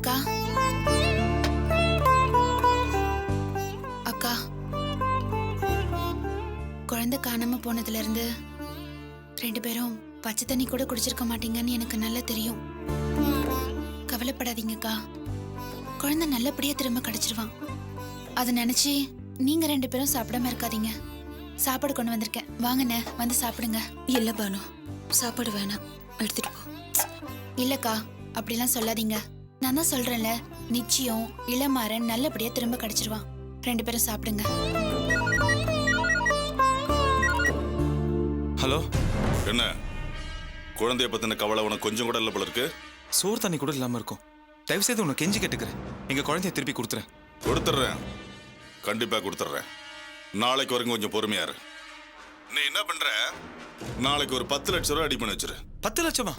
அக்கா அக்கா, குழந்தை காணாம போனதுல இருந்து 2 பேரும் பச்சை தண்ணி கூட குடிச்சிருக்க மாட்டீங்கன்னு எனக்கு நல்லா தெரியும். கவலைப்படாதீங்கக்கா, குழந்தை நல்லபடியா திரும்ப கிடைச்சிருவான். அதை நினைச்சு நீங்க 2 பேரும் சாப்பிடாம இருக்காதீங்க. சாப்பாடு கொண்டு வந்திருக்கேன், வாங்கண்ணே வந்து சாப்பிடுங்க. இல்ல பானு, சாப்பாடு வேணாம், எடுத்துட்டு போ. இல்லக்கா, அப்படிலாம் சொல்லாதீங்க. நான் தான் சொல்றேன்ல, நிச்சயம் இளமாறன் நல்லபடியா திரும்ப கிடைச்சிருவான். 2 பேரும் சாப்பிடுங்க. ஹலோ, என்ன குழந்தைய பத்தின கவலை உனக்கு கொஞ்சம் கூட இல்ல போல இருக்கு. சோறு தண்ணி கூட இல்லாம இருக்கும். தயவு செய்து உன்னை கெஞ்சி கேட்டுக்கிறேன், எங்க குழந்தைய திருப்பி கொடுத்துறேன். கொடுத்துட்றேன், கண்டிப்பா கொடுத்துட்றேன். நாளைக்கு வரைக்கும் கொஞ்சம் பொறுமையா இரு. நீ என்ன பண்ற, நாளைக்கு ஒரு 10 லட்சம் ரூபாய் அடி பண்ணி வச்சிரு. 10 லட்சமா?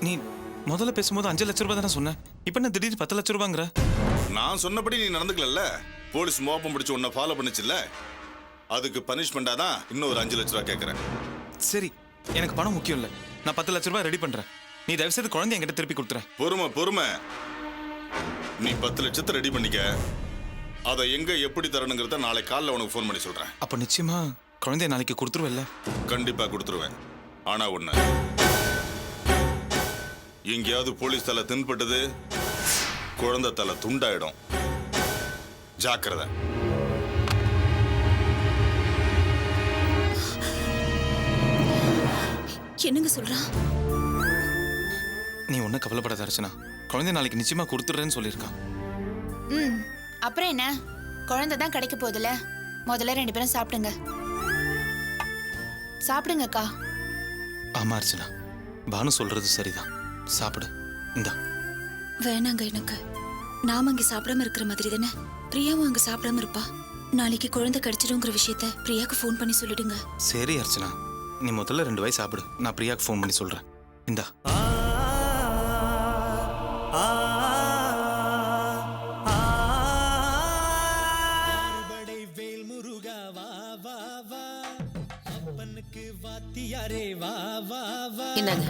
நீ முதல்ல பேசும்போது 5 லட்சம் ரூபாய் தானே சொன்ன. இப்ப என்ன திடீர்னு 10 லட்சம் ரூபாங்கிற? நான் சொன்னபடி நீ நடந்துக்கல. போலீஸ் மோப்பம் பிடிச்சு உன்னை ஃபாலோ பண்ணிச்சுல்ல, அதுக்கு பனிஷ்மெண்டா தான் இன்னும் ஒரு 5 லட்சம் ரூபாய் கேட்கறேன். சரி, எனக்கு பணம் முக்கியம் இல்ல. நான் 10 லட்சம் ரூபாய் ரெடி பண்றேன். நீ தயவு செய்து குழந்தைய என்கிட்ட திருப்பி கொடுத்துறேன். பொறுமை பொறுமை. நீ 10 லட்சத்தை ரெடி பண்ணிக்க. அதை எங்க எப்படி தரணுங்கிறத நாளை காலைல உனக்கு ஃபோன் பண்ணி சொல்றேன். அப்ப நிச்சயமா குழந்தைய நாளைக்கு கொடுத்துருவல்ல? கண்டிப்பா கொடுத்துருவேன். ஆனா ஒண்ணு, எங்கேயாவது போலீஸ் தலை தின்பட்டது, குழந்தை தலை துண்டாயிடும். ஜாக்கிரதை. என்னங்க சொல்றான்? நீ ஒன்னும் கவலைப்படாத அர்ச்சனா, குழந்தைய நாளைக்கு நிச்சயமா கொடுத்துடுறேன்னு சொல்லியிருக்கான். அப்புறம் என்ன, குழந்தை தான் கிடைக்க போகுதுல. முதல்ல 2 பேரும் சாப்பிடுங்க. சாப்பிடுங்கக்கா. ஆமா அர்ச்சனா, பானு சொல்றது சரிதான். சாப்பிடு. இந்தா. வேணாங்க எனக்கு. நாம அங்க சாப்பிடாம இருக்கிற மாதிரி தானே பிரியாவும் அங்க சாப்பிடாம இருப்பா. நாளைக்கு குழந்தை கிடைச்சிடுங்கிற விஷயத்த பிரியாக்கு ஃபோன் பண்ணி சொல்லிடுங்க. சரி அர்ச்சனா, நீ முதல்ல 2 வாய் சாப்பிடு. நான் பிரியாக்கு ஃபோன் பண்ணி சொல்றேன். இந்தா. என்னங்க?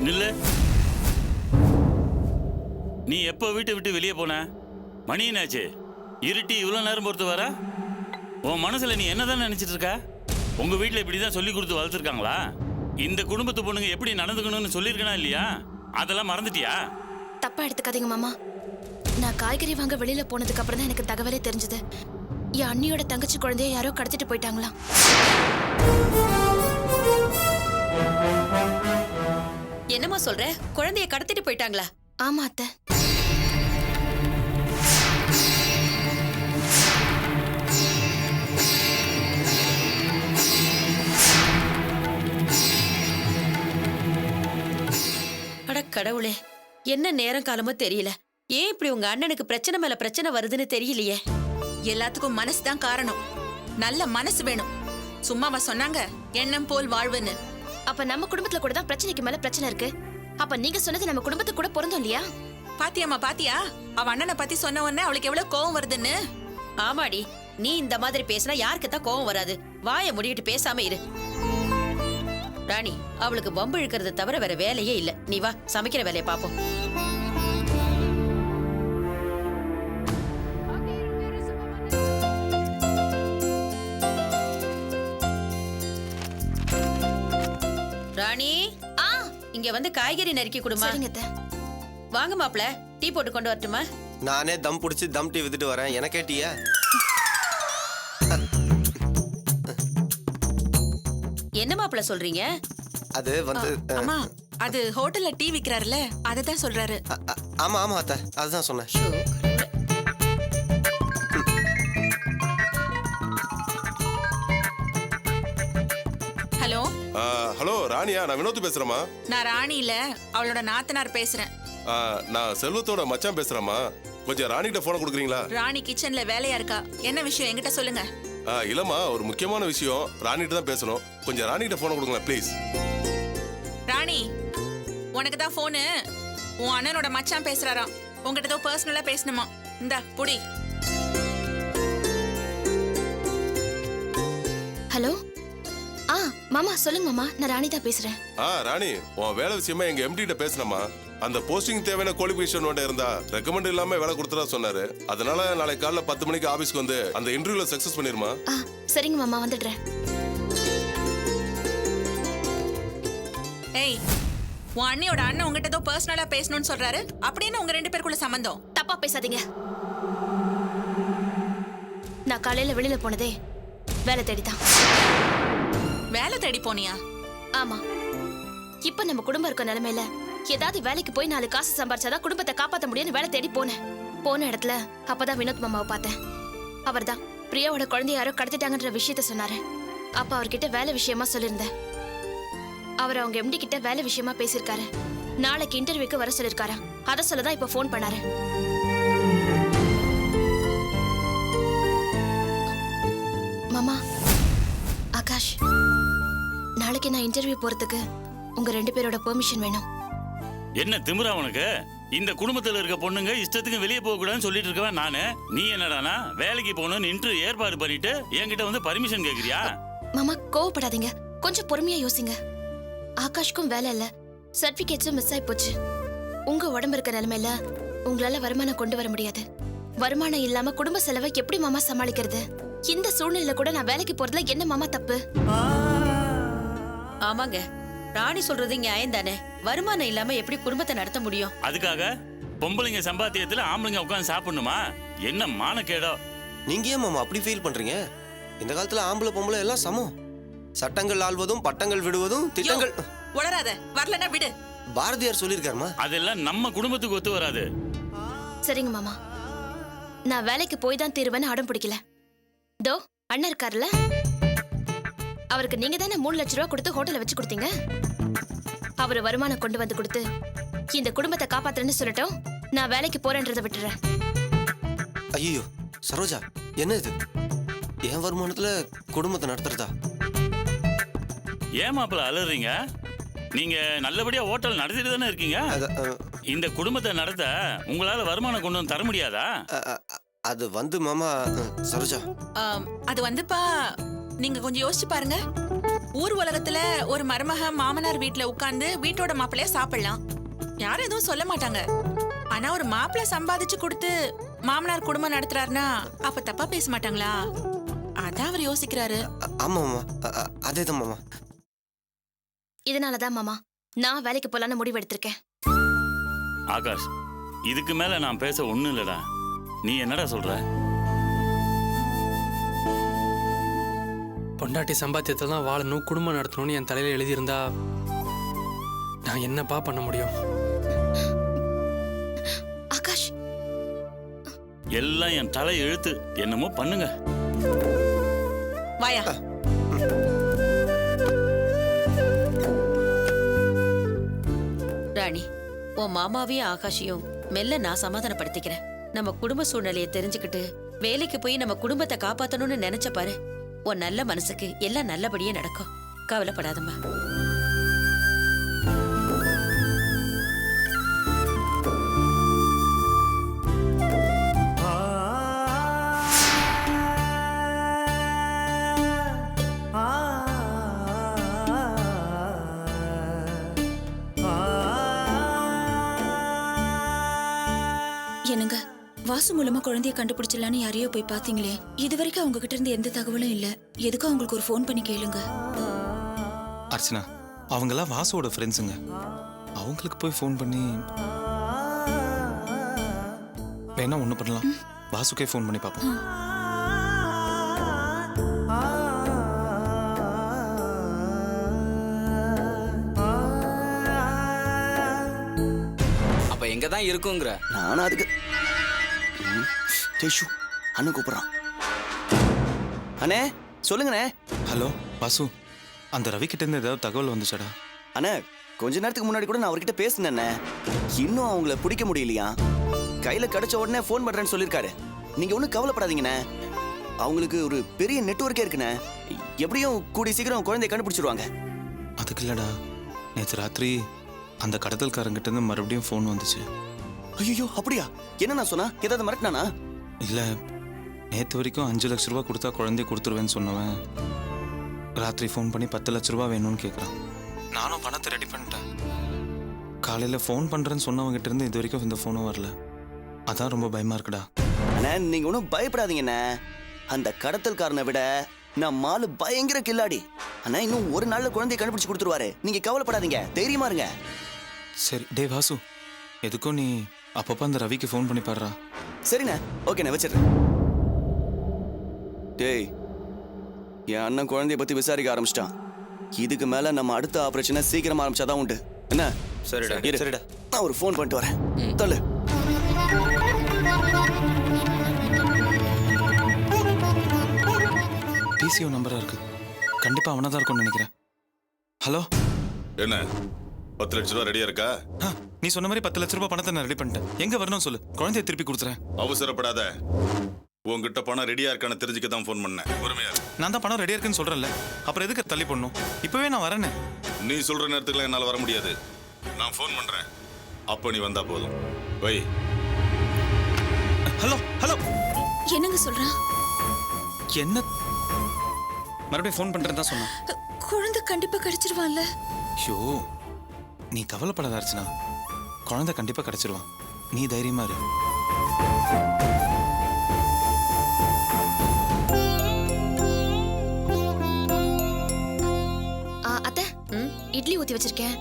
நில்லு. நீ எப்போ வீட்டை விட்டு வெளியே போன? மணி என்னாச்சு? இருட்டி இவ்வளோ நேரம் பொறுத்து வர? உன் மனசுல நீ என்னதான் நினைச்சிட்டு இருக்க? உங்க வீட்டில் இப்படிதான் சொல்லி கொடுத்து வளர்த்துருக்காங்களா? இந்த குடும்பத்து பொண்ணுங்க எப்படி நடந்துக்கணும்னு சொல்லியிருக்கனா இல்லையா? அதெல்லாம் மறந்துட்டியா? தப்பா எடுத்துக்காதீங்க மாமா. நான் காய்கறி வாங்க வெளியில போனதுக்கு அப்புறம் தான் எனக்கு தகவலே தெரிஞ்சது. என் அண்ணியோட தங்கச்சி குழந்தைய யாரோ கடத்திட்டு போயிட்டாங்களாம். என்னம்மா சொல்ற? குழந்தைய கடத்திட்டு போயிட்டாங்களா? ஆமா அத்தை. அட கடவுளே, என்ன நேரம் காலமோ தெரியல. ஏன் இப்படி உங்க அண்ணனுக்கு பிரச்சனை மேல பிரச்சனை வருதுன்னு தெரியலையே. எல்லாத்துக்கும் மனசு தான் காரணம். நல்ல மனசு வேணும். சும்மாவா சொன்னாங்க எண்ணம் போல் வாழ்வுன்னு? அப்ப நம்ம குடும்பத்துல கூட தான் பிரச்சனைக்கு மேல பிரச்சனை இருக்கு. அப்ப நீங்க சொன்னது நம்ம குடும்பத்துக்கு கூட பொருந்தும் இல்லையா? பாத்தியாமா பாத்தியா, அவ அண்ணனை பத்தி சொன்ன உடனே அவளுக்கு எவ்வளவு கோவம் வருதுன்னு. ஆமாடி, நீ இந்த மாதிரி பேசினா யாருக்கு தான் கோவம் வராது? வாயை முடிவிட்டு பேசாம இரு. ராணி, அவளுக்கு வம்பு இழுக்கிறத தவிர வேற வேலையே இல்ல. நீ வா, சமைக்கிற வேலையை பாப்போம். ராணி, இங்க வந்து காய்கறி நறுக்கி கொடுமா. வாங்க மாப்ள, டீ போட்டு கொண்டு வரட்டுமா? நானே தம் புடிச்சு தம் டீ வித்துட்டு வரேன், எனக்கே டீயா? என்ன மாப்ள சொல்றீங்க? அது வந்து அம்மா, அது ஹோட்டல்ல டீ விக்கிறாருல, அததான் சொல்றாரு. ஆமா ஆமா அத்தை, அதுதான் சொன்னேன். ஹலோ ஹலோ ராணியா, நான் வினோத் பேசுறேம்மா. நான் ராணி இல்ல, அவளோட நாத்தனார் பேசுறேன். நான் செல்வத்தோட மச்சான் பேசுறேம்மா. கொஞ்சம் ராணிகிட்ட போனை கொடுக்குறீங்களா? ராணி கிச்சன்ல வேலையா இருக்கா. என்ன விஷயம் என்கிட்ட சொல்லுங்க. இல்லம்மா, ஒரு முக்கியமான விஷயம். ராணிகிட்ட தான் பேசணும். கொஞ்சம் ராணிகிட்ட போனை கொடுங்களேன் ப்ளீஸ். ராணி, உனக்கு தான் போனு. உன் அண்ணனோட மச்சான் பேசுறாராம். உங்ககிட்ட ஏதோ பர்சனலா பேசணுமா. இந்தா புடி. ஹலோ. மாமா சொல்லுங்க மாமா, நான் ராணி தான் பேசுறேன். ராணி, உன் வேலை விஷயமா எங்க எம்டி கிட்ட பேசினமா. அந்த போஸ்டிங் தேவையான குவாலிஃபிகேஷன் ஒன்று இருந்தா ரெக்கமெண்ட் இல்லாம வேலை கொடுத்துறா சொன்னாரு. அதனால நாளைக்கு காலைல 10 மணிக்கு ஆபீஸ்க்கு வந்து அந்த இன்டர்வியூல சக்சஸ் பண்ணிருமா. சரிங்க மாமா, வந்துடுறேன். ஏய், உன் அண்ணியோட அண்ணன் உங்ககிட்ட ஏதோ பர்சனலா பேசணும்னு சொல்றாரு. அப்படின்னு உங்க 2 பேருக்குள்ள சம்பந்தம். தப்பா பேசாதீங்க. நான் காலையில வெளியில போனதே வேலை தேடிதான். வேலை தேடி போனியா? ஆமா. இப்ப நம்ம குடும்பம் இருக்க நிலைமையில ஏதாவது வேலைக்கு போய் 4 காசு சம்பாரிச்சாதான் குடும்பத்தை காப்பாத்த முடியும்னு வேலை தேடி போனேன். போன இடத்துல அப்பதான் வினோத் மாமாவை பார்த்தேன். அவர்தான் பிரியாவோட குழந்தைய யாரோ கடத்திட்டாங்கன்ற விஷயத்த சொன்னாரு. அப்ப அவர்கிட்ட வேலை விஷயமா சொல்லியிருந்தேன். அவர் அவங்க எம்டி கிட்ட வேலை விஷயமா பேசியிருக்காரு. நாளைக்கு இன்டர்வியூக்கு வர சொல்லிருக்காரா. அத சொல்லதான் இப்ப போன் பண்ணாரு. மாமா, ஆகாஷ், நாளைக்கு நான் இன்டர்வியூ போறதுக்கு உங்க 2 பேரோட பெர்மிஷன் வேணும். என்ன திமிரா உனக்கு? இந்த குடும்பத்துல இருக்க பொண்ணுங்க இஷ்டத்துக்கு வெளியே போக கூடாதுன்னு சொல்லிட்டு இருக்கவன் நானு. நீ என்னடானா வேலைக்கு போகணும்னு இன்டர்வியூ ஏற்பாடு பண்ணிட்டு என்கிட்ட வந்து பர்மிஷன் கேக்குறியா? மாமா கோவப்படாதீங்க, கொஞ்சம் பொறுமையா யோசிங்க. ஆகாஷ்க்கும் வேலை இல்ல, சர்டிபிகேட்ஸும் மிஸ் ஆயி போச்சு. உங்க உடம்பு இருக்க நிலைமையில உங்களால வருமானம் கொண்டு வர முடியாது. வருமானம் இல்லாம குடும்ப செலவை எப்படி மாமா சமாளிக்கிறது? இந்த சூழ்நிலையில கூட நான் வேலைக்கு போறதுல என்ன மாமா தப்பு? ஆமாங்க, ராணி சொல்றது நியாயம் தானே. வருமானம் இல்லாம எப்படி குடும்பத்தை நடத்த முடியும்? அதுக்காக பொம்பளைங்க சம்பாத்தியத்துல ஆம்பளைங்க உட்காந்து சாப்பிடணுமா? என்ன மானக்கேடோ. நீங்க ஏன் மாமா அப்படி ஃபீல் பண்றீங்க? இந்த காலத்துல ஆம்பளை பொம்பளை எல்லாம் சமம். சட்டங்கள் ஆள்வதும் பட்டங்கள் விடுவதும் திட்டங்கள். உளராத, வரலன்னா விடு. பாரதியார் சொல்லியிருக்காருமா. அதெல்லாம் நம்ம குடும்பத்துக்கு ஒத்து வராது. சரிங்க மாமா, நான் வேலைக்கு போய் தான் தீருவேன்னு அடம் பிடிக்கல. தோ அண்ணன் இருக்காருல்ல, அவருக்கு நீங்க தானே 3 லட்சம் ரூபாய் கொடுத்து ஹோட்டல்ல வச்சு கொடுத்தீங்க. அவரு வருமானம் கொண்டு வந்து கொடுத்து இந்த குடும்பத்தை காப்பாத்துறேன்னு சொல்லட்டும். நான் வேலைக்கு போறேன்றதை விட்டுறேன். ஐயோ சரோஜா, என்ன இது? என் வருமானத்துல குடும்பத்தை நடத்துறதா? ஏன் மாப்பிள்ள அலறீங்க? நீங்க நல்லபடியா ஹோட்டல் நடத்திட்டு தானே இருக்கீங்க. இந்த குடும்பத்தை நடத்த உங்களால வருமானம் கொண்டு வந்து தர முடியாதா? அது வந்து மாமா, சரோஜா, அது வந்துப்பா, நீங்க கொஞ்சம் யோசிச்சு பாருங்க. ஊர் உலகத்துல ஒரு மருமக மாமனார் வீட்டுல உட்கார்ந்து வீட்டோட மாப்பிள்ளைய சாப்பிடலாம், யாரும் எதுவும் சொல்ல மாட்டாங்க. ஆனா ஒரு மாப்பிள்ளை சம்பாதிச்சு கொடுத்து மாமனார் குடும்பம் நடத்துறாருன்னா அப்ப தப்பா பேச மாட்டாங்களா? அதான் அவர் யோசிக்கிறாரு. ஆமா மாமா, அதேதான் மாமா. இதனாலதான் மாமா நான் வேலைக்கு போலான்னு முடிவு எடுத்திருக்கேன். ஆகாஷ், இதுக்கு மேல நான் பேச ஒண்ணும் இல்லடா. நீ என்னடா சொல்ற? பொண்டாட்டி சம்பாத்தியத்தை தான் வாழணும், குடும்பம் நடத்தணும்னு என் தலையில எழுதியிருந்தா நான் என்னப்பா பண்ண முடியும்? ஆகாஷ், எல்லாம் என் தலை எழுத்து. என்னமோ பண்ணுங்க. வாயா. ராணி, உன் மாமாவையும் ஆகாஷையும் மெல்ல நான் சமாதானப்படுத்திக்கிறேன். நம்ம குடும்ப சூழ்நிலையை தெரிஞ்சுக்கிட்டு வேலைக்கு போய் நம்ம குடும்பத்தை காப்பாத்தணும்னு நினைச்ச பாரு, உன் நல்ல மனசுக்கு எல்லாம் நல்லபடியே நடக்கும். கவலைப்படாதம்மா. என்னங்க, வாசு மூலமா குழந்தைய கண்டுபிடிச்சலான்னு யாரையோ போய் பாத்தீங்களே, இது வரைக்கும் அவங்க கிட்ட இருந்து எந்த தகவலும் இல்ல. எதுக்கும் அவங்களுக்கு ஒரு ஃபோன் பண்ணி கேளுங்க. அர்ச்சனா, அவங்கெல்லாம் வாசுவோட ஃப்ரெண்ட்ஸுங்க. அவங்களுக்கு போய் ஃபோன் பண்ணி வேணா ஒண்ணு பண்ணலாம். வாசுக்கே ஃபோன் பண்ணி பார்ப்போம். அப்ப எங்க தான் இருக்குங்கிற? நானும் அதுக்கு தேஷு அண்ணன் கூப்பிடுறான். அண்ணே சொல்லுங்கண்ணே. ஹலோ வாசு, அந்த ரவி கிட்ட இருந்து ஏதாவது தகவல் வந்துச்சாடா? அண்ணே கொஞ்ச நேரத்துக்கு முன்னாடி கூட நான் அவர்கிட்ட பேசினேண்ணே. இன்னும் அவங்கள பிடிக்க முடியலையா. கையில கிடைச்ச உடனே ஃபோன் பண்றேன்னு சொல்லியிருக்காரு. நீங்க ஒன்றும் கவலைப்படாதீங்கண்ணே. அவங்களுக்கு ஒரு பெரிய நெட்வொர்க்கே இருக்குண்ணே. எப்படியும் கூடி சீக்கிரம் குழந்தைய கண்டுபிடிச்சிருவாங்க. அதுக்கு இல்லடா, நேற்று ராத்திரி அந்த கடத்தல்காரங்கிட்ட இருந்து மறுபடியும் ஃபோன் வந்துச்சு. ஐயோ அப்படியா? என்ன நான் சொன்னா? ஏதாவது மிரட்டினானா? இல்லை, நேற்று வரைக்கும் 5 லட்ச ரூபா கொடுத்தா குழந்தைய கொடுத்துருவேன்னு சொன்னவன் ராத்திரி ஃபோன் பண்ணி 10 லட்ச ரூபா வேணும்னு கேட்குறான். நானும் பணத்தை ரெடி பண்ணிட்டேன். காலையில் ஃபோன் பண்ணுறேன்னு சொன்னவங்ககிட்ட இருந்து இது வரைக்கும் இந்த ஃபோனும் வரல. அதான் ரொம்ப பயமாக இருக்குடா. அண்ணா நீங்க ஒன்றும் பயப்படாதீங்கண்ணே. அந்த கடத்தல்காரனை விட நான் மாலு பயங்கர கில்லாடி. அண்ணா இன்னும் ஒரு நாள்ல குழந்தைய கண்டுபிடிச்சு கொடுத்துருவாரு. நீங்க கவலைப்படாதீங்க, தைரியமா இருங்க. சரி டே வாசு, எதுக்கும் நீ அப்பப்போ அந்த ரவிக்கு ஃபோன் பண்ணி பாடுறா. சரிண்ணே, ஓகேண்ணே, வச்சிடுறேன். டேய், என் அண்ணன் குழந்தைய பத்தி விசாரிக்க ஆரம்பிச்சிட்டான். இதுக்கு மேல நம்ம அடுத்த ஆபரேஷனை சீக்கிரமா ஆரம்பிச்சாதான் உண்டு. என்ன? சரிடா இரு. சரிடா. நான் ஒரு ஃபோன் பண்ணிட்டு வரேன். தள்ளு. பிசிஓ நம்பரா இருக்கு. கண்டிப்பா அவனா தான் இருக்கும்னு நினைக்கிறேன். ஹலோ, என்ன 10 லட்ச ரூபா ரெடியா இருக்கா? நீ சொன்ன மாதிரி 10 லட்ச ரூபாய் பணத்தை நான் ரெடி பண்ணிட்டேன். எங்க வரணும் சொல்லு, குழந்தைய திருப்பி கொடுத்துறேன். அவசரப்படாத. உங்ககிட்ட பணம் ரெடியா இருக்கான்னு தெரிஞ்சுக்க தான் ஃபோன் பண்ணேன். பொறுமையா இரு. நான் தான் பணம் ரெடியா இருக்குன்னு சொல்றேன்ல, அப்புறம் எதுக்கு தள்ளி போடணும்? இப்பவே நான் வரேனே. நீ சொல்ற நேரத்துக்குலாம் என்னால வர முடியாது. நான் ஃபோன் பண்றேன், அப்ப நீ வந்தா போதும். வை. ஹலோ ஹலோ, என்னங்க சொல்றான்? என்ன மறுபடியும் ஃபோன் பண்றேன்னு தான் சொன்னான். குழந்தை கண்டிப்பா கிடைச்சிருவான்ல? ஐயோ, நீ கவலைப்படாத அர்ச்சனா, குழந்தை கண்டிப்பா கிடைச்சிருவான். நீ தைரியமா இரு. அத்தை, இட்லி ஊத்தி வச்சிருக்கேன்.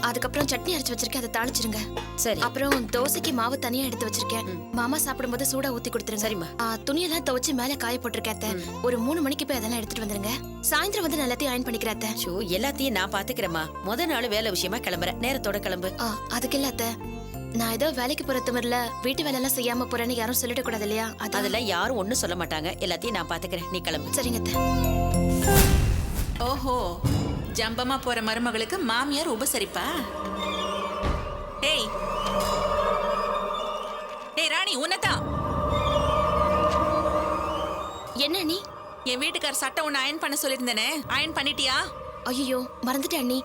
அதுக்கப்புறம் சட்னி அரைச்சு வச்சிருக்கேன், அதை தாளிச்சிருங்க. சரி. அப்புறம் தோசைக்கு மாவு தனியா எடுத்து வச்சிருக்கேன். மாமா சாப்பிடும்போது சூடா ஊத்தி கொடுத்துருங்க. சரிம்மா. துணியெல்லாம் துவைச்சு மேல காய போட்டிருக்கேன் அத்தை. ஒரு 3 மணிக்கு போய் அதெல்லாம் எடுத்துட்டு வந்துருங்க. சாயந்தரம் வந்து நான் எல்லாத்தையும் அயன் பண்ணிக்கிறேன் அத்தை. ஷோ, எல்லாத்தையும் நான் பாத்துக்கிறேம்மா. முத நாள் வேலை விஷயமா கிளம்புறேன். நேரத்தோட கிளம்பு. அதுக்கு இல்ல அத்தை, நான் ஏதோ வேலைக்கு போற திமிர்ல வீட்டு வேலை எல்லாம் செய்யாம போறேன்னு யாரும் சொல்லிட கூடாது இல்லையா? அதெல்லாம் யாரும் ஒண்ணும் சொல்ல மாட்டாங்க. எல்லாத்தையும் நான் பாத்துக்கிறேன். நீ கிளம்பு. சரிங்க அத்தை. ஓஹோ, ஜம்பமா போற மருமகளுக்கு மாமியார் உபசரிப்பா? ஏய் ஏய் ராணி, உன்னதான். என்ன நீ? என் வீட்டுக்கார சட்டை ஒண்ணு அயன் பண்ண சொல்லியிருந்தேனே, அயன் பண்ணிட்டியா? ஐயோ, மறந்துட்டேன் அண்ணி.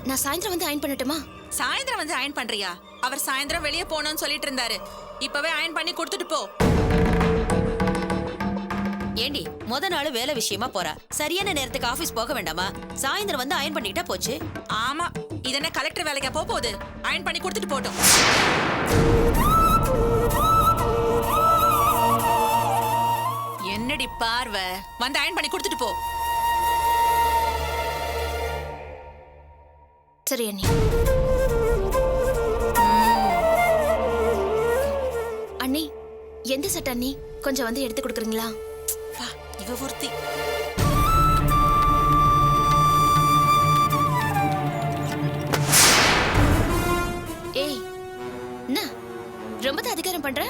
நான் சாயந்தரம் வந்து அயன் பண்ணட்டுமா? சாயந்தரம் வந்து அயன் பண்றியா? அவர் சாயந்தரம் வெளியே போகணும்னு சொல்லிட்டு இருந்தாரு. இப்பவே அயன் பண்ணி கொடுத்துட்டு போ. ஏண்டி, முத நாள் வேலை விஷயமா போறா, சரியான நேரத்துக்கு ஆபீஸ் போக வேண்டாமா? சாயந்தரம் வந்து அயன் பண்ணிட்டா போச்சு. ஆமா, இதென்ன கலெக்டர் வேலைக்கா போகுது? அயன் பண்ணி கொடுத்துட்டு போட்டோம். என்னடி பார்வை, வந்து அயன் பண்ணி கொடுத்துட்டு போ. சரி அண்ணி. அண்ணி, எந்த சட்டை அண்ணி? கொஞ்சம் வந்து எடுத்து கொடுக்குறீங்களா? வா, இவ ஒருத்தி. ஏய், என்ன ரொம்ப தான் அதிகாரம் பண்ற?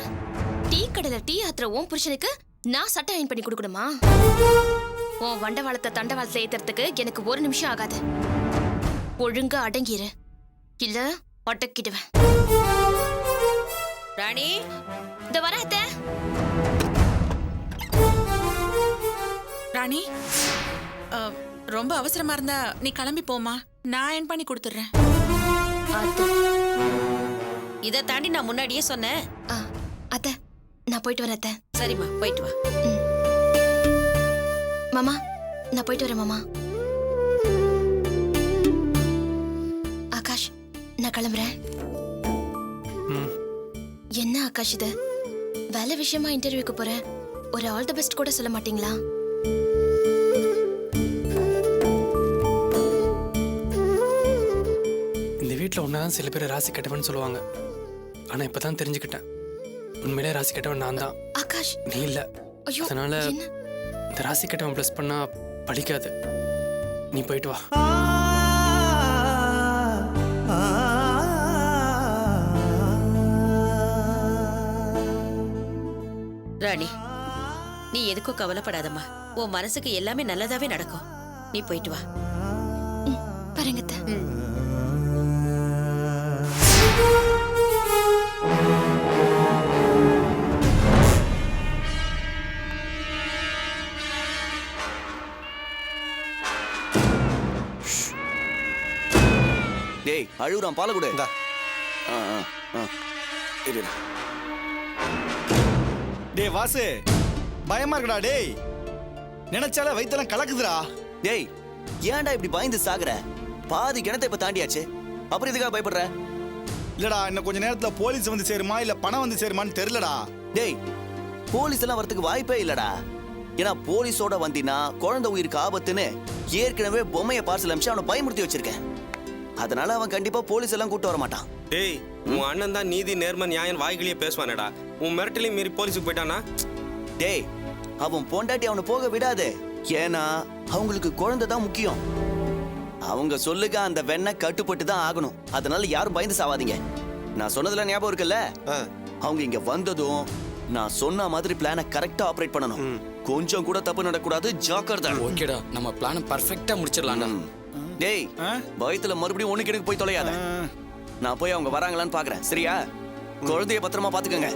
டீ கடையில டீ ஆத்துற உன் புருஷனுக்கு நான் சட்டை அயன் பண்ணி கொடுக்கணுமா? உன் வண்டவாளத்தை தண்டவாளத்துல ஏத்துறதுக்கு எனக்கு 1 நிமிஷம் ஆகாது. ஒழுங்கா அடங்கிரு, இல்ல அடக்கிடுவேன். ராணி, இந்த வர அத்தை. ராணி, ரொம்ப அவசரமா இருந்தா நீ கிளம்பி போமா, நான் அயன் பண்ணி கொடுத்துறேன். இதை தாண்டி நான் முன்னாடியே சொன்னேன். அத்தை, நான் போயிட்டு வரேன் அத்தை. சரிம்மா, போயிட்டு வா. மாமா, நான் போயிட்டு வரேன் மாமா. ஆகாஷ், நான் கிளம்புறேன். என்ன ஆகாஷ் இது? வேலை விஷயமா இன்டர்வியூக்கு போறேன். ஒரு ஆல் தி பெஸ்ட் கூட சொல்ல மாட்டீங்களா? இந்த வீட்டில் ஒன்னாதான் சில பேர் ராசி கட்டவன் சொல்லுவாங்க. ஆனா இப்பதான் தெரிஞ்சுக்கிட்டேன், உண்மையிலே ராசி கட்டவன் நான் தான், ஆகாஷ். நீ இல்ல. ஐயோ, அதனால என்ன? இந்த ராசி கட்டவன் ப்ளஸ் பண்ணா படிக்காது. நீ போயிட்டு வா. ராணி, நீ எதுக்கும் கவலைப்படாதம்மா. உன் மனசுக்கு எல்லாமே நல்லதாவே நடக்கும். நீ போயிட்டு வா. பாருங்க அத்தை. அழுகுறான், பாலை கொடு. இந்தா. ஆ, ஆ, ஆ. இரு, இரு. டேய் வாசு, பயமா இருக்குடா டேய். நினைச்சாலே வயித்தெல்லாம் கலக்குதுடா. டேய், ஏன்டா இப்படி பயந்து சாகுற? பாதி கிணத்தை இப்ப தாண்டியாச்சு, அப்புறம் இதுக்காக பயப்படுற? இல்லடா, இன்னும் கொஞ்ச நேரத்துல போலீஸ் வந்து சேருமா இல்ல பணம் வந்து சேருமான்னு தெரியலடா. டேய், போலீஸ் எல்லாம் வரதுக்கு வாய்ப்பே இல்லடா. ஏன்னா போலீஸோட வந்தினா குழந்தை உயிருக்கு ஆபத்துன்னு ஏற்கனவே பொம்மைய பார்சல் அனுப்பிச்சு அவனை பயமுறுத்தி வச்சிருக்கேன். அதனால அவன் கண்டிப்பா போலீஸ் எல்லாம் கூட்டு வர மாட்டான். டேய், உன் அண்ணன் தான் நீதி நேர்ம நியாயம் வாய்களையே பேசுவானேடா. உன் மிரட்டலையும் மீறி போலீஸுக்கு போயிட்டானா? டேய், அவன் பொண்டாட்டி அவனை போக விடாது. ஏன்னா அவங்களுக்கு குழந்தை தான் முக்கியம். அவங்க சொல்லுக அந்த வெண்ணெய் கட்டுப்பட்டு தான் ஆகணும். அதனால யாரும் பயந்து சாவாதீங்க. நான் சொன்னதுல ஞாபகம் இருக்குல்ல? அவங்க இங்க வந்ததும் நான் சொன்ன மாதிரி பிளானை கரெக்டா ஆபரேட் பண்ணணும். கொஞ்சம் கூட தப்பு நடக்கூடாது. ஜாக்கிரதை. ஓகேடா, நம்ம பிளானை பர்ஃபெக்ட்டா முடிச்சிடலாம்டா. டேய், பயத்துல மறுபடியும் ஒண்ணுக்கு எனக்கு போய் தொலையாத. நான் போய் அவங்க வராங்களான்னு பாக்குறேன். சரியா? குழந்தைய பத்திரமா பாத்துக்கங்க.